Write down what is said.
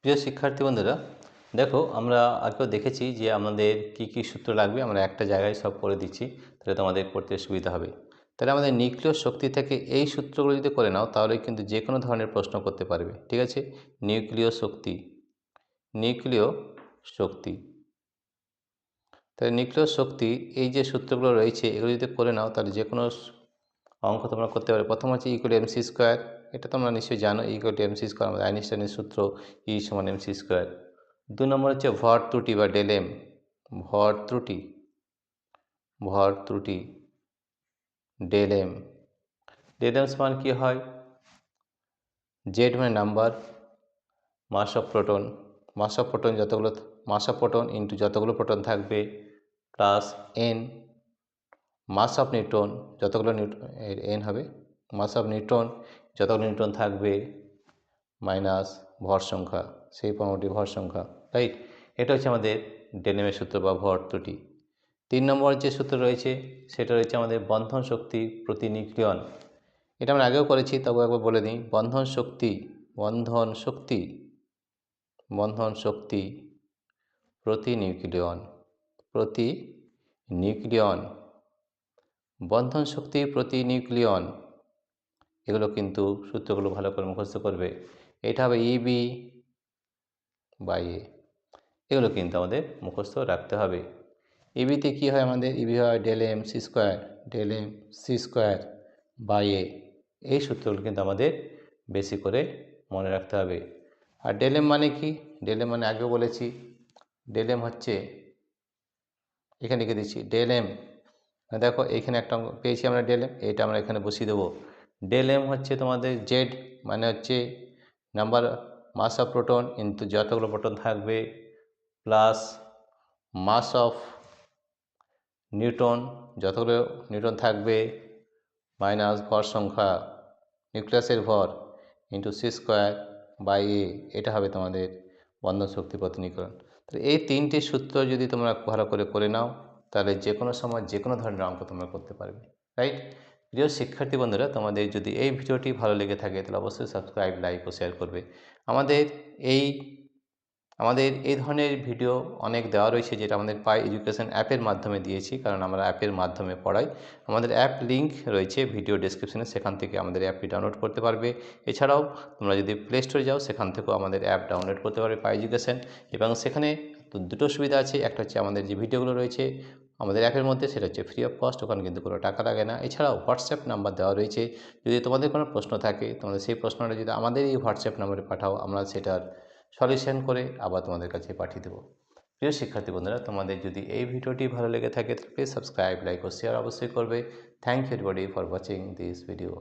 প্রিয় শিক্ষার্থী বন্ধুরা, দেখো আমরা আগেও দেখেছি যে আমাদের কি কি সূত্র লাগবে। আমরা একটা জায়গায় সব করে দিচ্ছি, তাহলে তোমাদের পড়তে সুবিধা হবে। তাহলে আমাদের নিউক্লিয় শক্তি থেকে এই সূত্রগুলো যদি করে নাও তাহলে কিন্তু যে কোনো ধরনের প্রশ্ন করতে পারবে। ঠিক আছে, নিউক্লিয় শক্তি, নিউক্লিয় শক্তি। তাহলে নিউক্লিয় শক্তি এই যে সূত্রগুলো রয়েছে এগুলো যদি করে নাও তাহলে যে কোনো অঙ্ক তোমরা করতে পারবে। প্রথম হচ্ছে ইকুয়াল এম সি স্কোয়ার, এটা তোমরা নিশ্চয়ই জানো। Equal to M C square আমাদের আইনস্টাইনের সূত্র, ই সমান এম সি স্কোয়ার। 2 নম্বর হচ্ছে ভর ত্রুটি বা ডেল এম, ভর ত্রুটি, ভর ত্রুটি ডেল এম। ডেল এম সমান কী হয়? জেড মানে number, mass of proton, mass of proton যতগুলো, মাস অফ প্রোটন ইন্টু যতগুলো প্রোটন থাকবে plus N, mass of neutron যতগুলো এন হবে, মাস অফ নিউট্রন যতগুলো নিউট্রন থাকবে মাইনাস ভর সংখ্যা, সেই পরমাণুটি ভর সংখ্যা। রাইট, এটা হচ্ছে আমাদের ডেলেমের সূত্র বা ভর ত্রুটি। 3 নম্বর যে সূত্র রয়েছে সেটা রয়েছে আমাদের বন্ধন শক্তি প্রতি নিউক্লিয়ন। এটা আমরা আগেও করেছি, তবু একবার বলে দিই। বন্ধন শক্তি, বন্ধন শক্তি, বন্ধন শক্তি প্রতি নিউক্লিয়ন, প্রতি নিউক্লিয়ন, বন্ধন শক্তি প্রতি নিউক্লিয়ন। এগুলো কিন্তু সূত্রগুলো ভালো করে মুখস্থ করবে। এটা হবে ইবি বাই এ, এগুলো কিন্তু আমাদের মুখস্থ রাখতে হবে। ইবিতে কী হয় আমাদের? ইবি হয় del M C square, del M C square by A. এই সূত্রগুলো কিন্তু আমাদের বেশি করে মনে রাখতে হবে। আর ডেল এম মানে কি? ডেল এম মানে আগেও বলেছি, ডেল এম হচ্ছে, এখানে লিখে দিচ্ছি ডেল এম। দেখো এইখানে একটা অঙ্ক পেয়েছি আমরা ডেল এম, এটা আমরা এখানে বসিয়ে দেবো। ডেল এম হচ্ছে তোমাদের জেড মানে হচ্ছে number, mass of proton into যতগুলো প্রোটন থাকবে প্লাস মাস অফ নিউটন যতগুলো নিউটন থাকবে মাইনাস ভর সংখ্যা, নিউক্লিয়াসের ভর into C square by A. এটা হবে তোমাদের বন্ধন শক্তি প্রতিনিকরণ। তাহলে এই তিনটি সূত্র যদি তোমরা ভালো করে করে নাও তাহলে যে কোনো সময় যে কোনো ধরনের অঙ্ক তোমরা করতে পারবে। রাইট, প্রিয় শিক্ষার্থী বন্ধুরা, তোমাদের যদি এই ভিডিওটি ভালো লেগে থাকে তাহলে অবশ্যই সাবস্ক্রাইব, লাইক ও শেয়ার করবে। আমাদের এই আমাদের এই ধরনের ভিডিও অনেক দেওয়া রয়েছে, যেটা আমাদের পাই এডুকেশন অ্যাপের মাধ্যমে দিয়েছি, কারণ আমরা অ্যাপের মাধ্যমে পড়াই। আমাদের অ্যাপ লিঙ্ক রয়েছে ভিডিও ডেসক্রিপশনে, সেখান থেকে আমাদের অ্যাপটি ডাউনলোড করতে পারবে। এছাড়াও তোমরা যদি প্লে স্টোরে যাও সেখান থেকেও আমাদের অ্যাপ ডাউনলোড করতে পারবে পাই এডুকেশন। এবং সেখানে দুটো সুবিধা আছে, একটা হচ্ছে আমাদের যে ভিডিওগুলো রয়েছে আমাদের অ্যাপের মধ্যে সেটা হচ্ছে ফ্রি অফ কস্ট, ওখানে কিন্তু কোনো টাকা লাগে না। এছাড়াও হোয়াটসঅ্যাপ নাম্বার দেওয়া রয়েছে, যদি তোমাদের কোনো প্রশ্ন থাকে তোমাদের সেই প্রশ্নটা যদি আমাদের এই হোয়াটসঅ্যাপ নাম্বারে পাঠাও আমরা সেটার সলিউশন করে আবার তোমাদের কাছে পাঠিয়ে দেবো। প্রিয় শিক্ষার্থী বন্ধুরা, তোমাদের যদি এই ভিডিওটি ভালো লেগে থাকে প্লিজ সাবস্ক্রাইব, লাইক ও শেয়ার অবশ্যই করবে। Thank you everybody for watching this video.